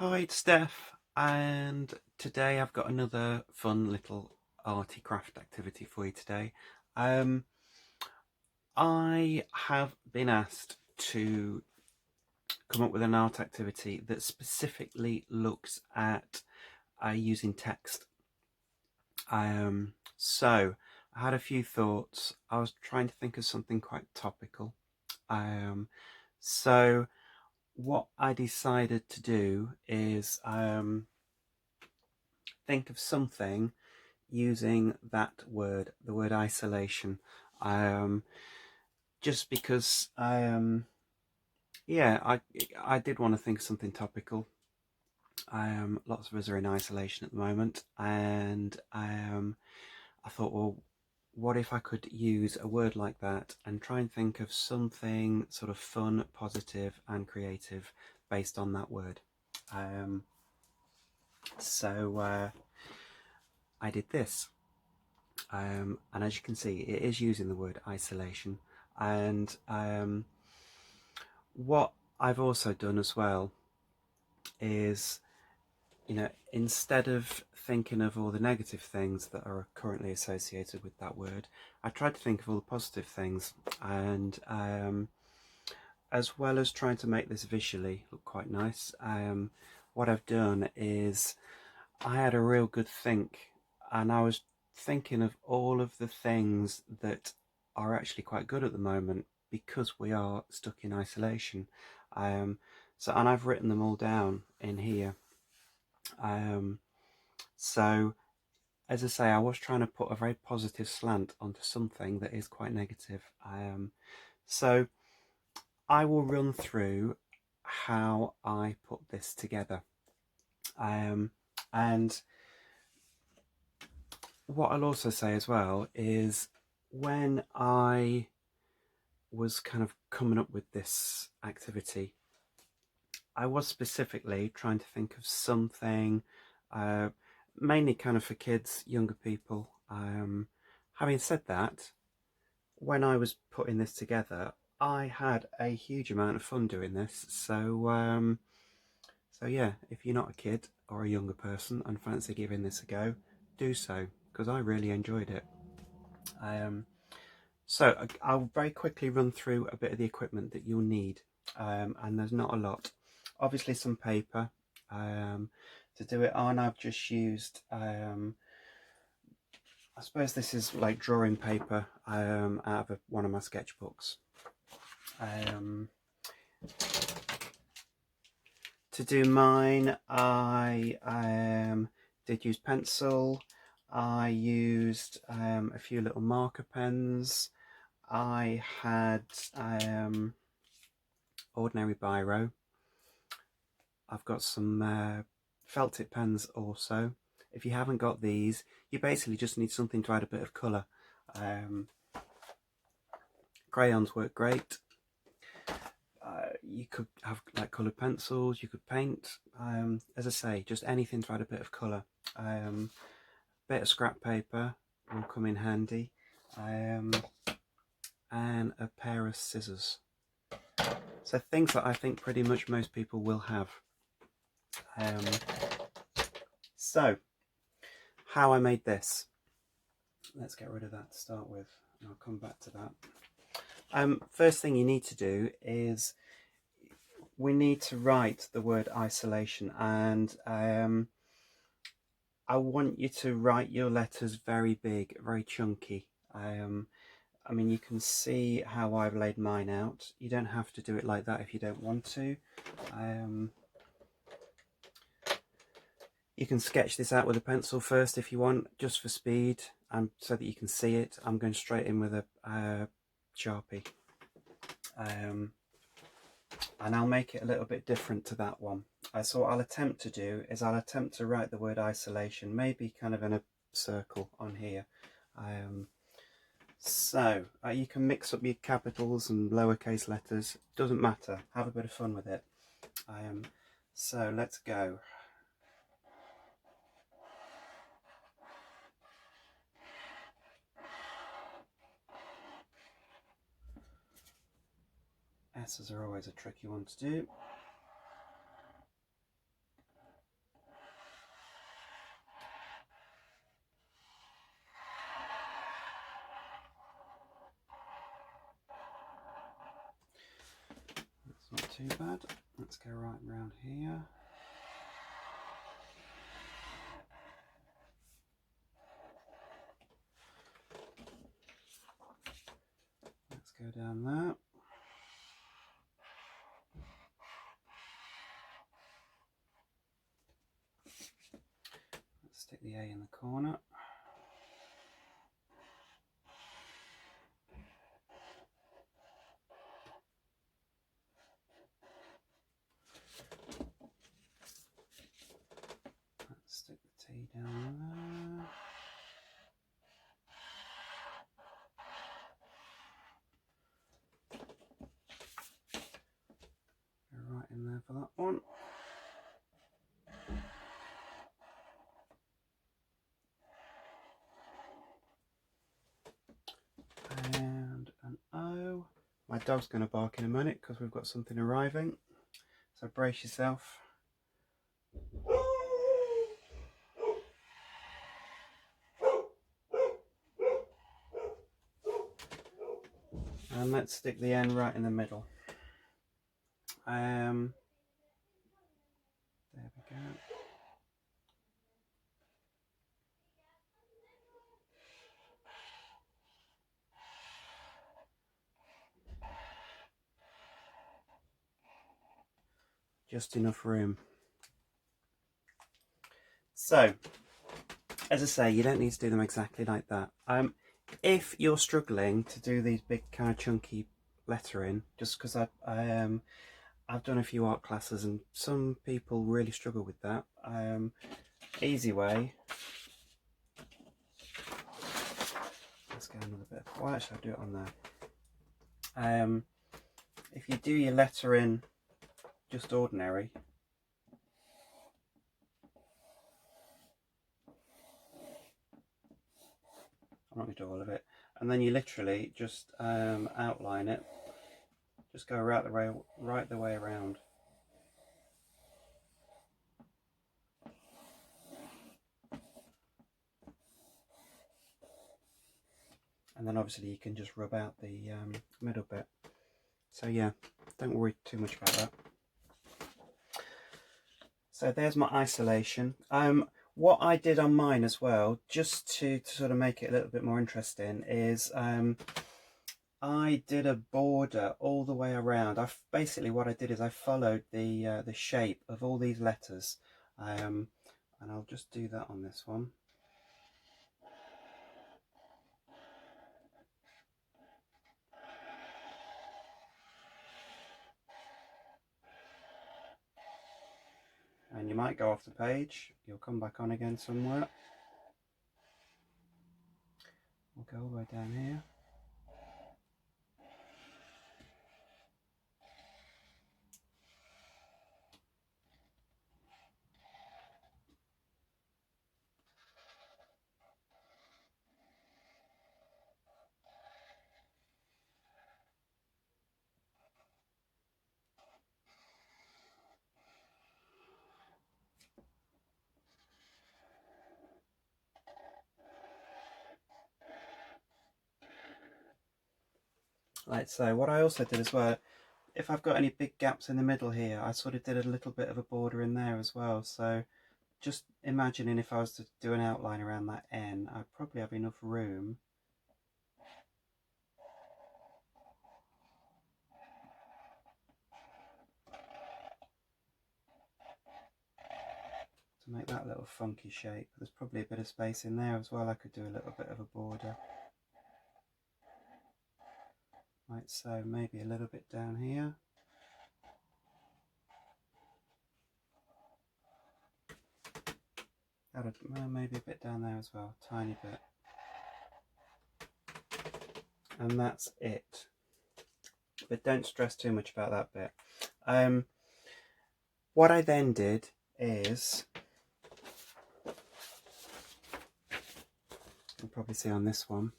Hi, it's Steph, and today I've got another fun little arty craft activity for you today. Um, I have been asked to come up with an art activity that specifically looks at using text. So I had a few thoughts. I was trying to think of something quite topical. Um, so what I decided to do is think of something using that word, the word isolation, um, just because, yeah, I did want to think of something topical. Lots of us are in isolation at the moment, and I thought, well, what if I could use a word like that and try and think of something sort of fun, positive, and creative based on that word. Um, so I did this. And as you can see, it is using the word isolation. And what I've also done as well is, instead of thinking of all the negative things that are currently associated with that word, I tried to think of all the positive things. And as well as trying to make this visually look quite nice, what I've done is I had a real good think, and I was thinking of all of the things that are actually quite good at the moment because we are stuck in isolation. Um, and I've written them all down in here. Um, so, as I say, I was trying to put a very positive slant onto something that is quite negative. So, I will run through how I put this together. And what I'll also say as well is when I was kind of coming up with this activity, I was specifically trying to think of something uh, mainly kind of for kids, younger people. Having said that, when I was putting this together, I had a huge amount of fun doing this. So yeah, if you're not a kid or a younger person and fancy giving this a go, do so because I really enjoyed it. Um, So I'll very quickly run through a bit of the equipment that you'll need, and there's not a lot. Obviously some paper to do it on. I've just used, I suppose this is like drawing paper out of one of my sketchbooks. Um, to do mine, I did use pencil. I used a few little marker pens. I had ordinary biro. I've got some felt tip pens also. If you haven't got these, you basically just need something to add a bit of colour. Um, Crayons work great. You could have like coloured pencils, you could paint. As I say, just anything to add a bit of colour. Bit of scrap paper will come in handy. And a pair of scissors. So things that I think pretty much most people will have. Um, so, how I made this. Let's get rid of that to start with, and I'll come back to that. First thing you need to do is we need to write the word isolation, and I want you to write your letters very big, very chunky. I mean, you can see how I've laid mine out. You don't have to do it like that if you don't want to. You can sketch this out with a pencil first if you want, just for speed and so that you can see it. I'm going straight in with a Sharpie. And I'll make it a little bit different to that one. So what I'll attempt to do is I'll attempt to write the word isolation, maybe kind of in a circle on here. You can mix up your capitals and lowercase letters, doesn't matter, have a bit of fun with it. So let's go. S's are always a tricky one to do. too bad. Let's go right around here. Let's go down there. Let's stick the A in the corner. Let's stick the T down there. Go right in there for that one. And an O. My dog's going to bark in a minute because we've got something arriving. So brace yourself. And let's stick the N right in the middle. There we go. Just enough room. So, as I say, you don't need to do them exactly like that. If you're struggling to do these big kind of chunky lettering, just because I've done a few art classes and some people really struggle with that. Easy way. Let's get another bit. Well, actually, I'll do it on there. If you do your lettering just ordinary, I'm not going to do all of it, and then you literally just outline it. Just go right the way around. And then obviously you can just rub out the middle bit. So yeah, don't worry too much about that. So there's my isolation. What I did on mine as well, just to sort of make it a little bit more interesting, is I did a border all the way around. Basically what I did is I followed the shape of all these letters, and I'll just do that on this one. And you might go off the page, you'll come back on again somewhere. We'll go all the way down here. Like so, what I also did as well, if I've got any big gaps in the middle here, I sort of did a little bit of a border in there as well. So just imagining if I was to do an outline around that N, I'd probably have enough room to make that little funky shape. There's probably a bit of space in there as well. I could do a little bit of a border. Like so, maybe a little bit down here. Maybe a bit down there as well, tiny bit. And that's it. But don't stress too much about that bit. What I then did is, you'll probably see on this one,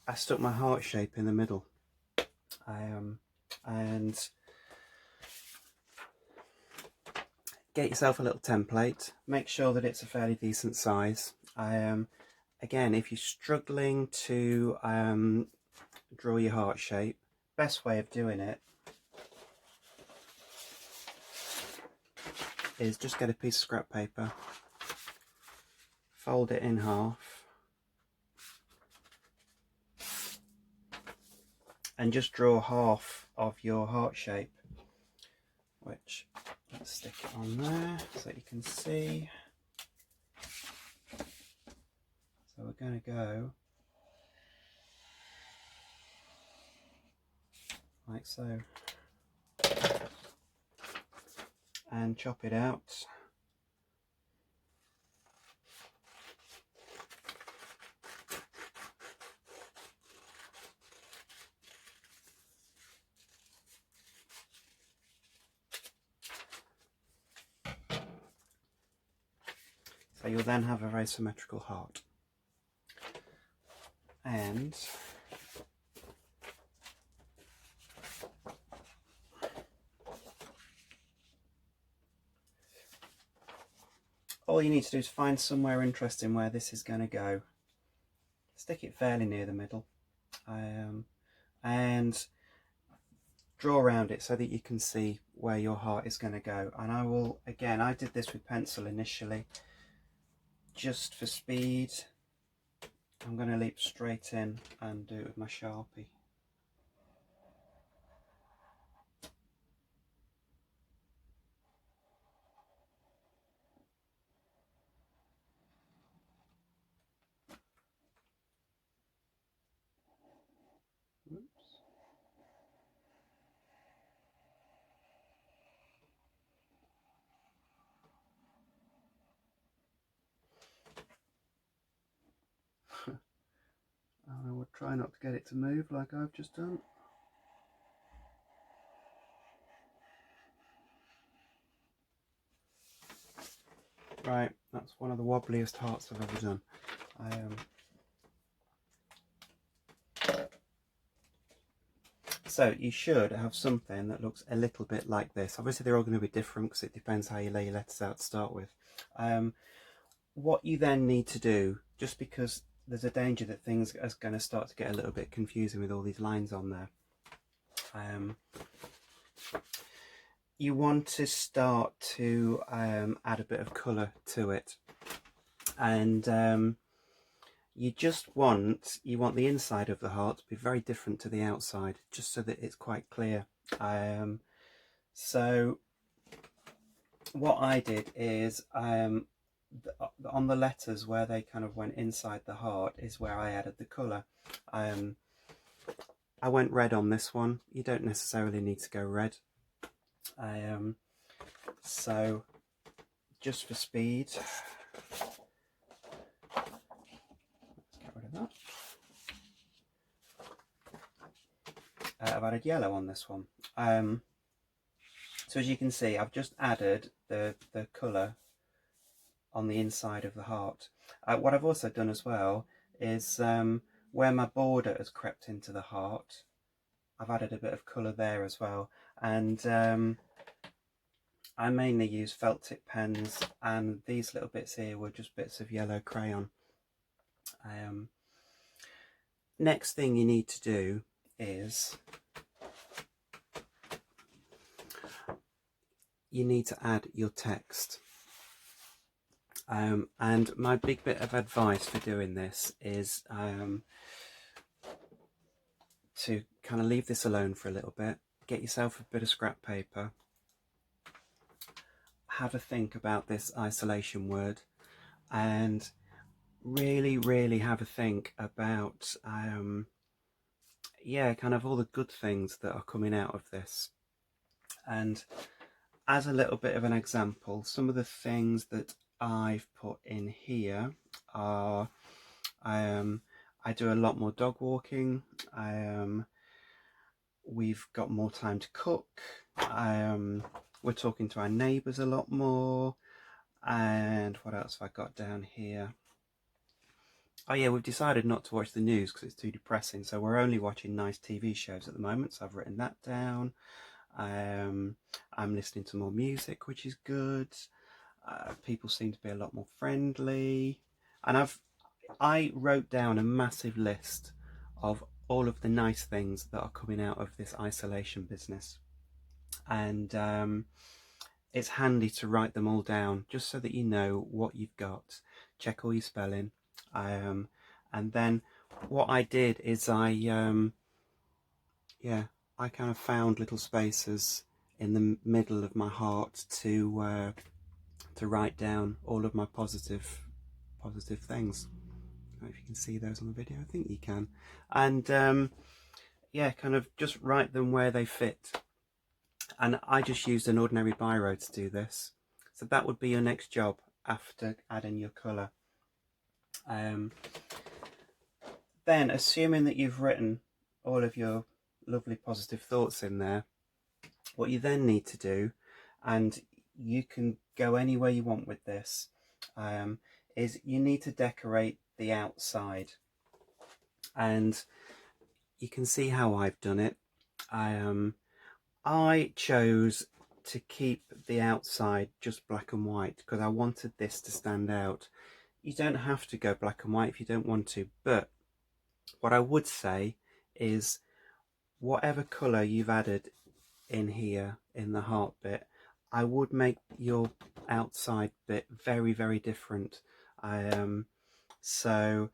I stuck my heart shape in the middle. And get yourself a little template, make sure that it's a fairly decent size. Again, if you're struggling to draw your heart shape, best way of doing it is just get a piece of scrap paper, fold it in half, and just draw half of your heart shape, which, let's stick it on there so you can see. So we're going to go like so, and chop it out. So you'll then have a very symmetrical heart. And all you need to do is find somewhere interesting where this is going to go. Stick it fairly near the middle, and draw around it so that you can see where your heart is going to go. And I will, again, I did this with pencil initially, just for speed. I'm going to leap straight in and do it with my Sharpie. Oops. I will try not to get it to move like I've just done. Right, that's one of the wobbliest hearts I've ever done. So you should have something that looks a little bit like this. Obviously they're all going to be different because it depends how you lay your letters out to start with. What you then need to do, just because there's a danger that things are going to start to get a little bit confusing with all these lines on there, you want to start to add a bit of colour to it. And you want the inside of the heart to be very different to the outside, just so that it's quite clear. So what I did is on the letters where they kind of went inside the heart is where I added the colour. I went red on this one. You don't necessarily need to go red. So just for speed, that. I've added yellow on this one. So as you can see, I've just added the colour on the inside of the heart. What I've also done as well is where my border has crept into the heart, I've added a bit of colour there as well. And I mainly use felt tip pens, and these little bits here were just bits of yellow crayon. Next thing you need to do is you need to add your text. And my big bit of advice for doing this is to kind of leave this alone for a little bit, get yourself a bit of scrap paper, have a think about this isolation word, and really have a think about yeah, kind of all the good things that are coming out of this. And as a little bit of an example, some of the things that I've put in here are I do a lot more dog walking, we've got more time to cook, we're talking to our neighbours a lot more, and what else have I got down here? Oh yeah, we've decided not to watch the news because it's too depressing, so we're only watching nice TV shows at the moment, so I've written that down. I'm listening to more music, which is good. People seem to be a lot more friendly, and I wrote down a massive list of all of the nice things that are coming out of this isolation business. And it's handy to write them all down just so that you know what you've got. Check all your spelling. And then what I did is yeah, I kind of found little spaces in the middle of my heart to write down all of my positive things. I don't know if you can see those on the video. I think you can. And yeah, kind of just write them where they fit. And I just used an ordinary biro to do this. So that would be your next job after adding your colour. Then, assuming that you've written all of your lovely positive thoughts in there, what you then need to do, and you can go anywhere you want with this, is you need to decorate the outside. And you can see how I've done it. I chose to keep the outside just black and white because I wanted this to stand out. You don't have to go black and white if you don't want to, but what I would say is whatever colour you've added in here in the heart bit, I would make your outside bit very, very different. So,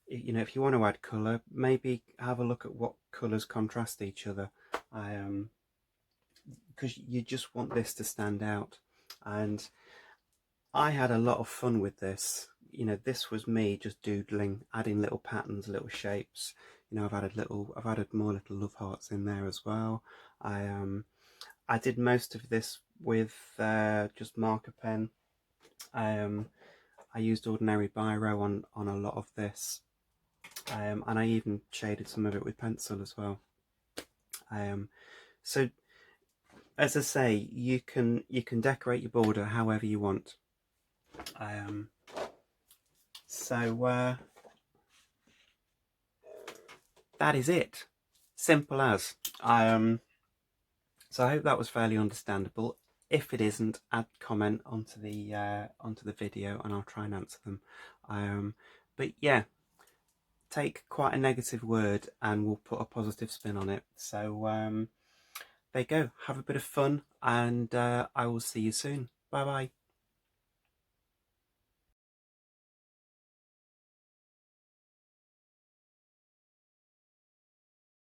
you know, if you want to add colour, maybe have a look at what colours contrast each other, because you just want this to stand out. And I had a lot of fun with this. You know, this was me just doodling, adding little patterns, little shapes. You know, I've added more little love hearts in there as well. I did most of this with just marker pen. I used ordinary biro on a lot of this, and I even shaded some of it with pencil as well. So as I say, you can decorate your border however you want. So that is it. Simple as. So I hope that was fairly understandable. If it isn't, add comment onto the video and I'll try and answer them. But yeah, take quite a negative word and we'll put a positive spin on it. So there you go. Have a bit of fun and I will see you soon. Bye bye.